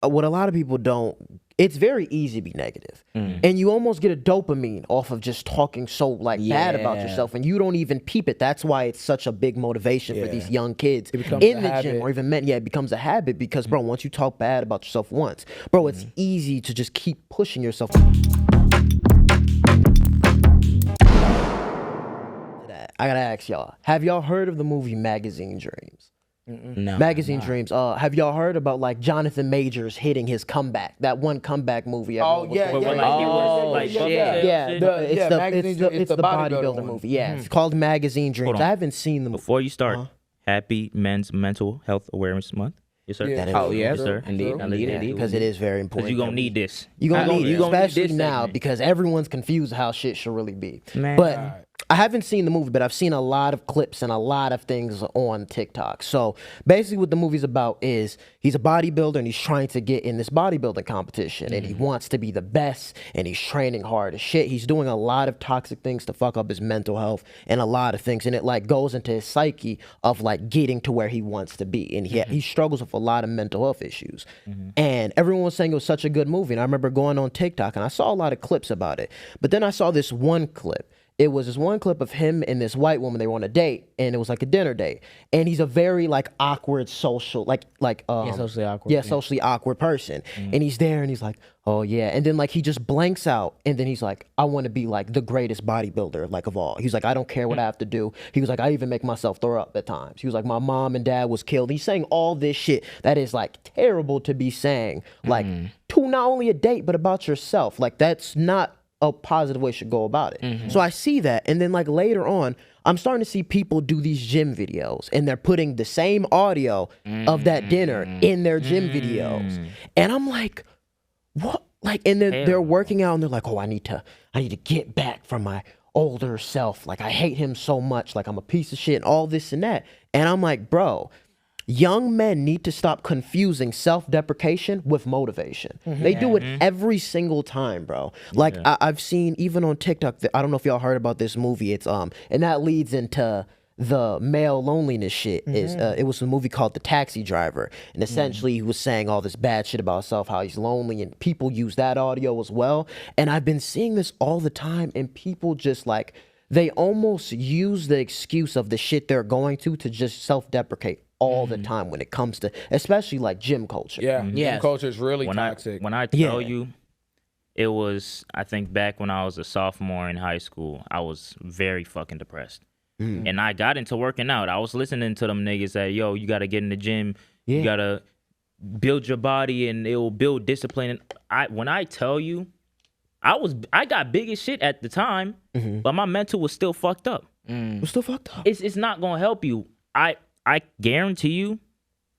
what a lot of people don't, it's very easy to be negative. And you almost get a dopamine off of just talking so like bad about yourself, and you don't even peep it. That's why it's such a big motivation for these young kids in the gym or even men. Yeah, it becomes a habit because, bro, once you talk bad about yourself once, bro, it's easy to just keep pushing yourself. I gotta ask y'all, have y'all heard of the movie Magazine Dreams? No. Magazine Dreams. Have y'all heard about like Jonathan Majors hitting his comeback? That one comeback movie. It's the bodybuilder movie. Yeah, it's called Magazine Dreams. I haven't seen the movie. Before you start, Happy Men's Mental Health Awareness Month. Yes, sir. Yes, sir. Indeed. Because it is very important. Because you're going to need this. You're going to need it, especially now, because everyone's confused how shit should really be. But I haven't seen the movie, but I've seen a lot of clips and a lot of things on TikTok. So basically what the movie's about is he's a bodybuilder and he's trying to get in this bodybuilding competition and he wants to be the best and he's training hard as shit. He's doing a lot of toxic things to fuck up his mental health and a lot of things. And it like goes into his psyche of like getting to where he wants to be. And he struggles with a lot of mental health issues. And everyone was saying it was such a good movie. And I remember going on TikTok and I saw a lot of clips about it. But then I saw this one clip. It was this one clip of him and this white woman. They were on a date, and it was like a dinner date. And he's a very like awkward social, socially awkward. Yeah, socially awkward person. And he's there, and he's like, oh yeah. And then like he just blanks out, and then he's like, I want to be like the greatest bodybuilder like of all. He's like, I don't care what I have to do. He was like, I even make myself throw up at times. He was like, my mom and dad was killed. He's saying all this shit that is like terrible to be saying, like to not only a date but about yourself. Like that's not a positive way should go about it. So I see that, and then like later on, I'm starting to see people do these gym videos, and they're putting the same audio of that dinner in their gym videos, and I'm like, what? Like, and they're working out, and they're like, oh, I need to get back from my older self. Like, I hate him so much. Like, I'm a piece of shit, and all this and that. And I'm like, bro, young men need to stop confusing self-deprecation with motivation. They do it every single time, bro. Like I've seen even on TikTok. I don't know if y'all heard about this movie. It's and that leads into the male loneliness shit. It was a movie called The Taxi Driver, and essentially he was saying all this bad shit about himself, how he's lonely, and people use that audio as well. And I've been seeing this all the time, and people just like they almost use the excuse of the shit they're going to just self-deprecate all the time when it comes to, especially like gym culture. Gym culture is really toxic. When I tell you, it was, I think back when I was a sophomore in high school, I was very fucking depressed. And I got into working out. I was listening to them niggas say, yo, you got to get in the gym. You got to build your body and it will build discipline. And when I tell you, I got big as shit at the time, but my mental was still fucked up. It was still fucked up. It's not going to help you. I guarantee you,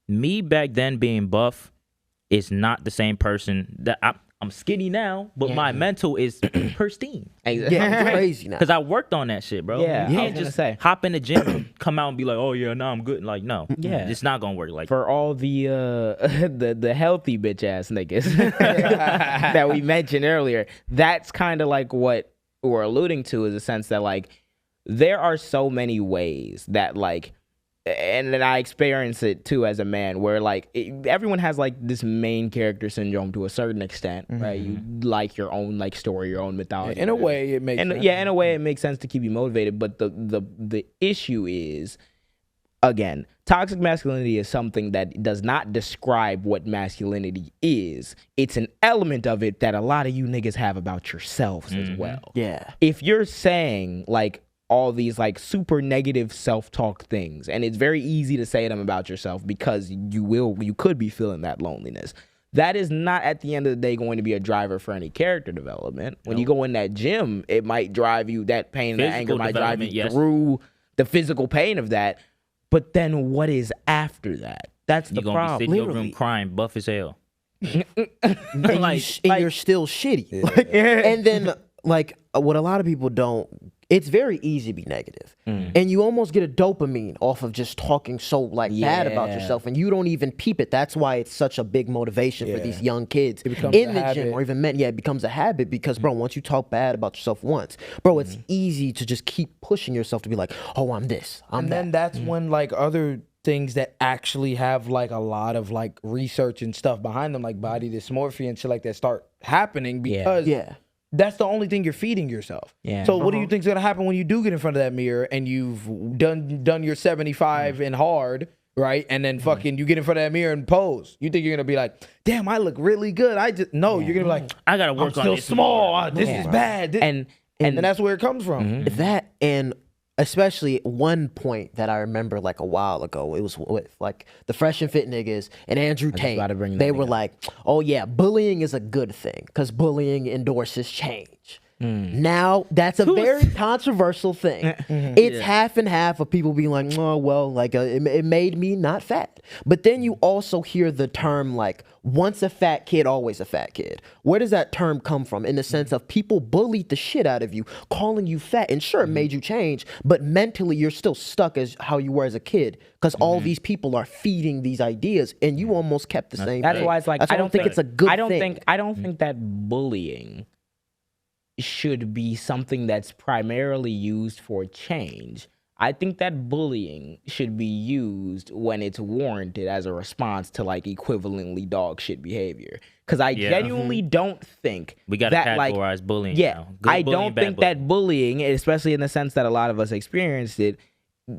me back then being buff is not the same person that I'm skinny now, but my mental is pristine. I'm crazy now. Because I worked on that shit, bro. Yeah, You can't just hop in the gym, come out and be like, oh yeah, now I'm good. Like, no. It's not gonna work like for all the the healthy bitch ass niggas that we mentioned earlier. That's kind of like what we're alluding to, is a sense that like there are so many ways that like, and then I experience it too as a man, where like everyone has like this main character syndrome to a certain extent, right? You like your own like story, your own mythology. In a way, it makes sense. In a way, it makes sense to keep you motivated. But the issue is, again, toxic masculinity is something that does not describe what masculinity is. It's an element of it that a lot of you niggas have about yourselves as well. Yeah. If you're saying like all these like super negative self-talk things, and it's very easy to say them about yourself because you could be feeling that loneliness. That is not at the end of the day going to be a driver for any character development. When you go in that gym, it might drive you, that pain and that anger might drive you through the physical pain of that. But then what is after that? That's the problem. You're going to be sitting in your room crying, buff as hell. and you're still shitty. And then like what a lot of people don't, it's very easy to be negative. And you almost get a dopamine off of just talking so like bad about yourself, and you don't even peep it. That's why it's such a big motivation for these young kids in the gym or even men. Yeah, it becomes a habit because, bro, once you talk bad about yourself once, bro, it's easy to just keep pushing yourself to be like, oh, I'm this, I'm that. And then that's when like other things that actually have like a lot of like research and stuff behind them, like body dysmorphia and shit like that, start happening because that's the only thing you're feeding yourself. Yeah. So what do you think's gonna happen when you do get in front of that mirror and you've done your 75 and hard, right? And then fucking you get in front of that mirror and pose. You think you're gonna be like, damn, I look really good. You're gonna be like, I gotta work on this. Still small. This is bad. And that's where it comes from. That and especially one point that I remember like a while ago, it was with like the Fresh and Fit niggas and Andrew Tate. They were like, oh yeah, bullying is a good thing because bullying endorses change. Now that's a very controversial thing. It's half and half of people being like, oh well, like it made me not fat. But then you also hear the term like, once a fat kid, always a fat kid. Where does that term come from? In the sense of people bullied the shit out of you, calling you fat. And sure, it made you change, but mentally you're still stuck as how you were as a kid because all these people are feeding these ideas, and you almost kept the same. That's why it's like I don't think it's a good thing. I don't think that bullying should be something that's primarily used for change. I think that bullying should be used when it's warranted as a response to like equivalently dog shit behavior. Because I genuinely don't think we gotta categorize bullying. Yeah, I don't think that bullying, especially in the sense that a lot of us experienced it,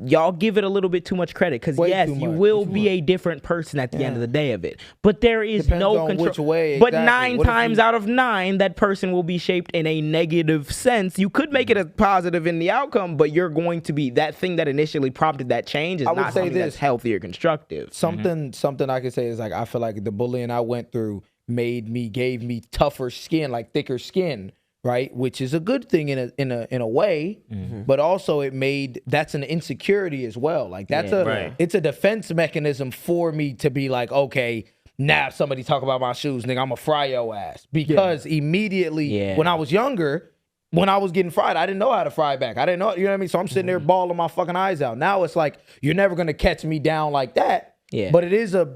y'all give it a little bit too much credit. Because yes, you will be a different person at the end of the day of it. But there is no control. Which way, exactly. But 9 times out of 9, that person will be shaped in a negative sense. You could make it a positive in the outcome, but you're going to be that thing that initially prompted that change is not something that's healthy or constructive. Something I could say is like, I feel like the bullying I went through gave me tougher skin, like thicker skin. Right, which is a good thing in a way, but also that's an insecurity as well. Like it's a defense mechanism for me to be like, okay, now if somebody talk about my shoes, nigga, I'ma fry your ass. Because immediately when I was younger, when I was getting fried, I didn't know how to fry back. I didn't know, you know what I mean? So I'm sitting there bawling my fucking eyes out. Now it's like, you're never gonna catch me down like that. Yeah. But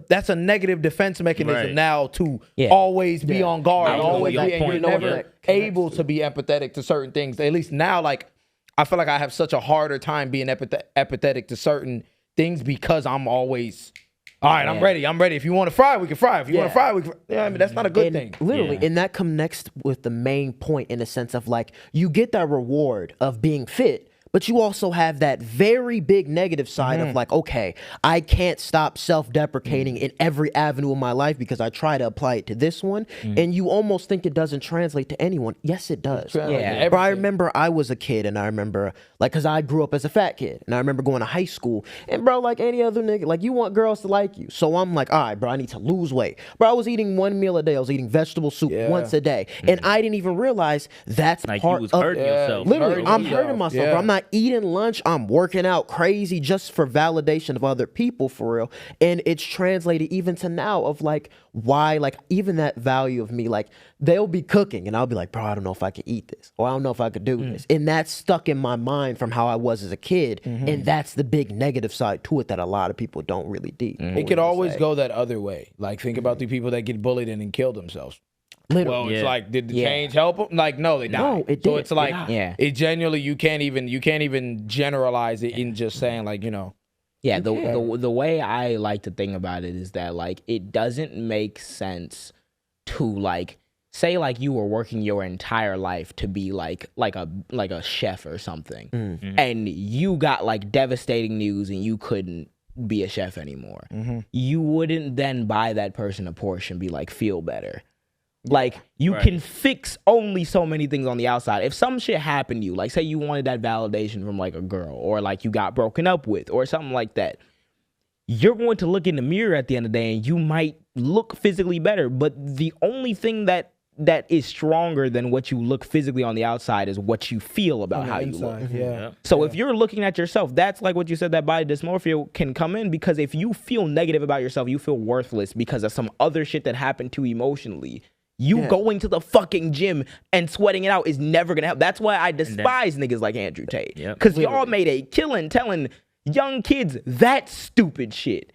that's a negative defense mechanism now to always be on guard, always be, and you're never able to be empathetic to certain things. At least now, like, I feel like I have such a harder time being empathetic to certain things because I'm always, all right, I'm ready. If you want to fry, we can fry. If you want to fry, we can. Yeah, I mean, that's not a good thing. Literally, and that connects with the main point in the sense of like, you get that reward of being fit, but you also have that very big negative side of like, okay, I can't stop self-deprecating in every avenue of my life because I try to apply it to this one. And you almost think it doesn't translate to anyone. Yes, it does. Yeah. But I remember I was a kid and I remember like, cause I grew up as a fat kid and I remember going to high school and bro, like any other nigga, like you want girls to like you. So I'm like, all right, bro, I need to lose weight. Bro, I was eating 1 meal a day. I was eating vegetable soup once a day. And I didn't even realize that's like part you was of hurting yourself. Literally, I'm hurting myself, bro. I'm not eating lunch, I'm working out crazy just for validation of other people for real. And it's translated even to now of like why, like even that value of me, like they'll be cooking and I'll be like, bro, I don't know if I could eat this or I don't know if I could do this. And that's stuck in my mind from how I was as a kid. And that's the big negative side to it that a lot of people don't really deep. It could always go that other way. Like think about the people that get bullied and then kill themselves. Literally. Well, it's like, did the change help them? Like, no, they died. No, it did. So it's like, it genuinely, you can't even generalize it in just saying like, you know. Yeah, the way I like to think about it is that like it doesn't make sense to like say like you were working your entire life to be like a chef or something, and you got like devastating news and you couldn't be a chef anymore. You wouldn't then buy that person a Porsche and be like, feel better. Like, you can fix only so many things on the outside. If some shit happened to you, like say you wanted that validation from like a girl or like you got broken up with or something like that, you're going to look in the mirror at the end of the day and you might look physically better. But the only thing that is stronger than what you look physically on the outside is what you feel about how you look. So if you're looking at yourself, that's like what you said, that body dysmorphia can come in, because if you feel negative about yourself, you feel worthless because of some other shit that happened to you emotionally. You going to the fucking gym and sweating it out is never gonna help. That's why I despise niggas like Andrew Tate. Because y'all made a killing telling young kids that stupid shit.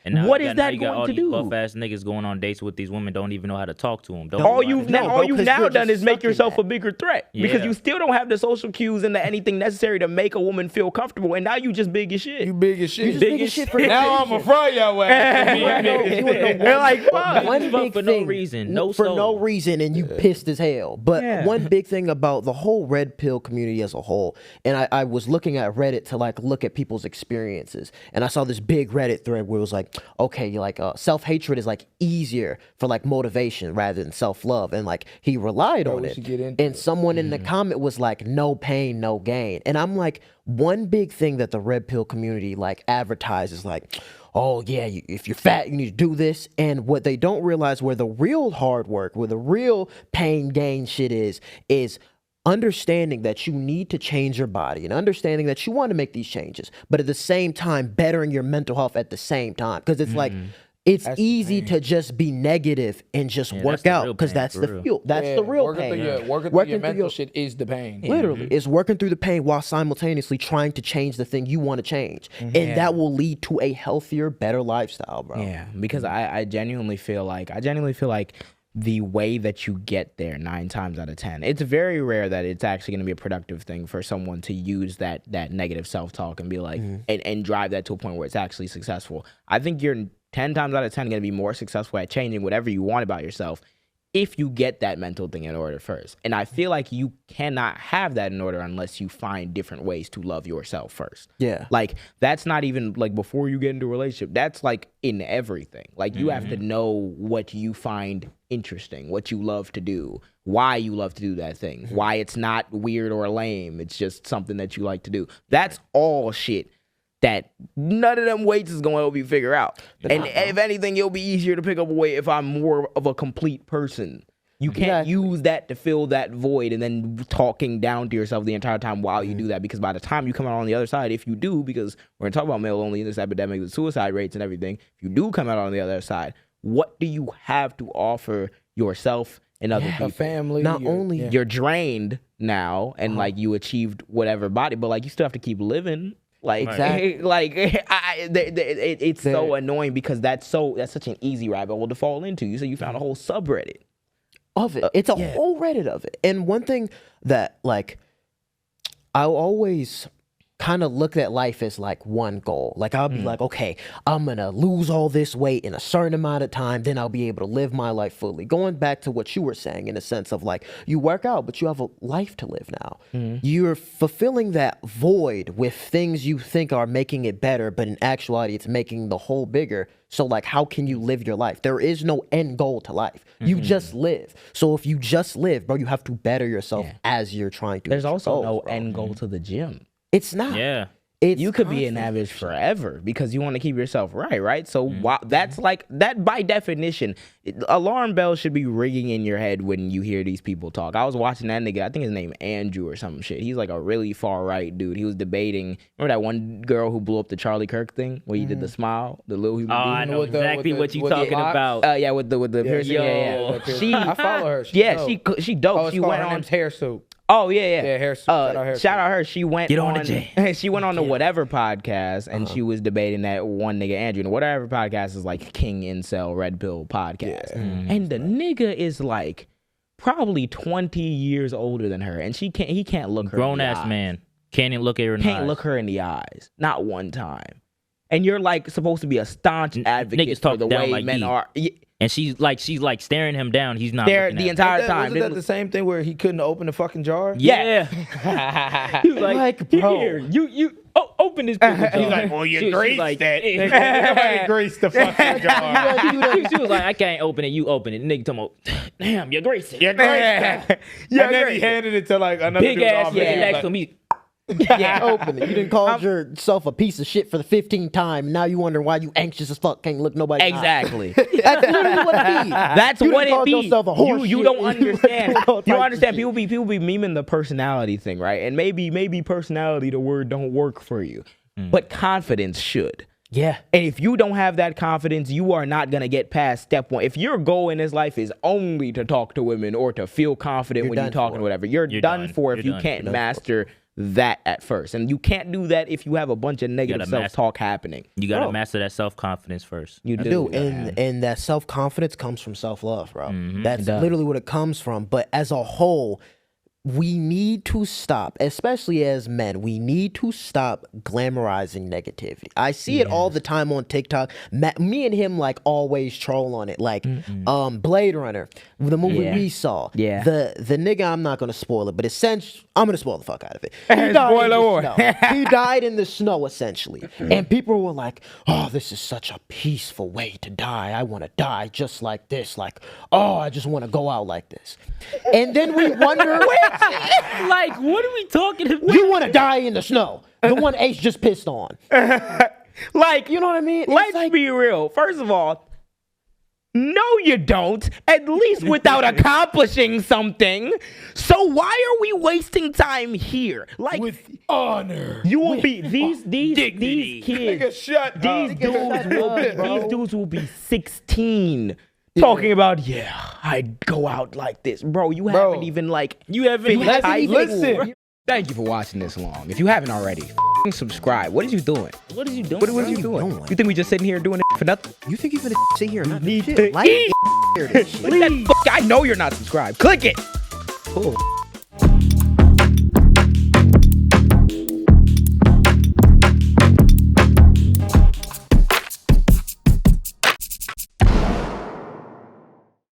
And now What you is got, now that you got going all to these do? buff ass niggas going on dates with these women, don't even know how to talk to them. Don't All know how to you've do it. now done you're is make just yourself a sucking bigger threat because Yeah. you still don't have the social cues and anything necessary to make a woman feel comfortable, and now you just big as shit. You big as shit. You just big as shit for now I'm a fry your ass. You wanna know They're like, fuck. one Fuck big for no thing, reason. No for soul. no reason, and you pissed as hell. But Yeah. one big thing about the whole red pill community as a whole, and I was looking at Reddit to like look at people's experiences, and I saw this big Reddit thread where it was like, okay, like self-hatred is like easier for like motivation rather than self-love, and like he relied on we it. should get into And someone in the comment was like, no pain, no gain, and I'm like, one big thing that the red pill community like advertises like, oh yeah, if you're fat, you need to do this. And what they don't realize, where the real hard work, where the real pain gain shit is understanding that you need to change your body and understanding that you want to make these changes, but at the same time bettering your mental health at the same time. Because it's like, it's easy to just be negative and just work that's the out real because pain, that's for the real. fuel. That's the real pain. Working through your mental shit is the pain. Literally, it's working through the pain while simultaneously trying to change the thing you want to change. And that will lead to a healthier, better lifestyle, bro. Yeah, because I genuinely feel like the way that you get there 9 times out of 10, it's very rare that it's actually going to be a productive thing for someone to use that negative self-talk and be like, and drive that to a point where it's actually successful. I think you're 10 times out of 10 going to be more successful at changing whatever you want about yourself if you get that mental thing in order first. And I feel like you cannot have that in order unless you find different ways to love yourself first. Yeah. Like, that's not even like before you get into a relationship. That's like in everything. Like, you have to know what you find interesting, what you love to do, why you love to do that thing, why it's not weird or lame. It's just something that you like to do. That's all shit that none of them weights is going to help you figure out. And if anything, it'll be easier to pick up a weight if I'm more of a complete person. You can't use that to fill that void and then talking down to yourself the entire time while you do that, because by the time you come out on the other side, if you do, because we're going to talk about male loneliness, epidemic, the suicide rates and everything, if you do come out on the other side, what do you have to offer yourself and other people? A family. Not only You're drained now and like you achieved whatever body, but like you still have to keep living. Like, like it's so annoying because that's such an easy rabbit hole to fall into. You say you found a whole subreddit of it. It's a whole Reddit of it. And one thing that like I always kind of look at life as like one goal. Like I'll be like, okay, I'm gonna lose all this weight in a certain amount of time, then I'll be able to live my life fully. Going back to what you were saying in a sense of like, you work out, but you have a life to live now. You're fulfilling that void with things you think are making it better, but in actuality, it's making the hole bigger. So like, how can you live your life? There is no end goal to life. You just live. So if you just live, bro, you have to better yourself as you're trying to. There's also goals, no bro. end goal to the gym. It's not. Yeah. You could be an average forever because you want to keep yourself right? So wow, that's like, that by definition, alarm bells should be ringing in your head when you hear these people talk. I was watching that nigga, I think his name Andrew or some shit. He's like a really far right dude. He was debating, remember that one girl who blew up the Charlie Kirk thing where he did the smile, the little human being? I know With the- exactly with what the- you with the talking locks? about. Yeah, with the piercing. Yo. Yeah. I follow her. She dope. Oh, it's She called, went her on. name's Hair Soup. Oh yeah. Yeah, Hair Soup. Shout out her. She went Get on the J. She went on the Whatever podcast and she was debating that one nigga Andrew. And Whatever podcast is like King Incel Red Pill podcast. And the nigga is like probably 20 years older than her, and he can't look her. Grown in the ass eyes. man. Can't even look at her in the Can't eyes. look her in the eyes. Not one time. And you're like supposed to be a staunch advocate niggas for talk the down way like men he. are. And she's like staring him down. He's not There looking the at her. entire time. Wasn't that the same thing where he couldn't open the fucking jar? Yeah. He was Like, bro. here, you open this. He's like, well, you greased it. Nobody greased the fucking jar. She was like, I can't open it. You open it. Nigga talking about, damn, you greased it. You greased it. And then he handed it to like another Big dude's ass office. nigga He was next like, to me. Open it. You didn't call yourself a piece of shit for the 15th time. Now you wondering why you anxious as fuck can't look nobody in the eye. exactly. That's literally what it is. That's You what done it called be. yourself a horse You shit. don't understand. All You don't types understand. of shit. People be memeing the personality thing, right? And maybe personality, the word don't work for you, but confidence should. Yeah. And if you don't have that confidence, you are not gonna get past step one. If your goal in this life is only to talk to women or to feel confident when you're done talking for. to whatever, you're done for if you can't master that at first. And you can't do that if you have a bunch of negative self-talk happening. You got to master that self-confidence first. You do. And that self-confidence comes from self-love, bro. That's literally what it comes from. But as a whole, we need to stop, especially as men, we need to stop glamorizing negativity. I see it all the time on TikTok. Me and him like always troll on it. Like Blade Runner, the movie we saw. Yeah. The nigga, I'm not gonna spoil it, but essentially, I'm gonna spoil the fuck out of it. He died in the snow, essentially. And people were like, oh, this is such a peaceful way to die. I wanna die just like this. Like, oh, I just wanna go out like this. And then we wonder, like, what are we talking about? you want to die in the snow. The one Ace just pissed on. Like, you know what I mean? Let's be real. First of all, no, you don't. At least without accomplishing something. So why are we wasting time here? Like, with honor. You will be these kids. Nigga, shut up. These dudes will be 16. Talking about, I'd go out like this. Bro, you haven't even listen. Thank you for watching this long. If you haven't already, subscribe. What are you doing? What are you doing? What are you doing? You think we just sitting here doing it for nothing? You think you're gonna sit here and not need do to shit? Like, eat. I know you're not subscribed. Click it. Cool.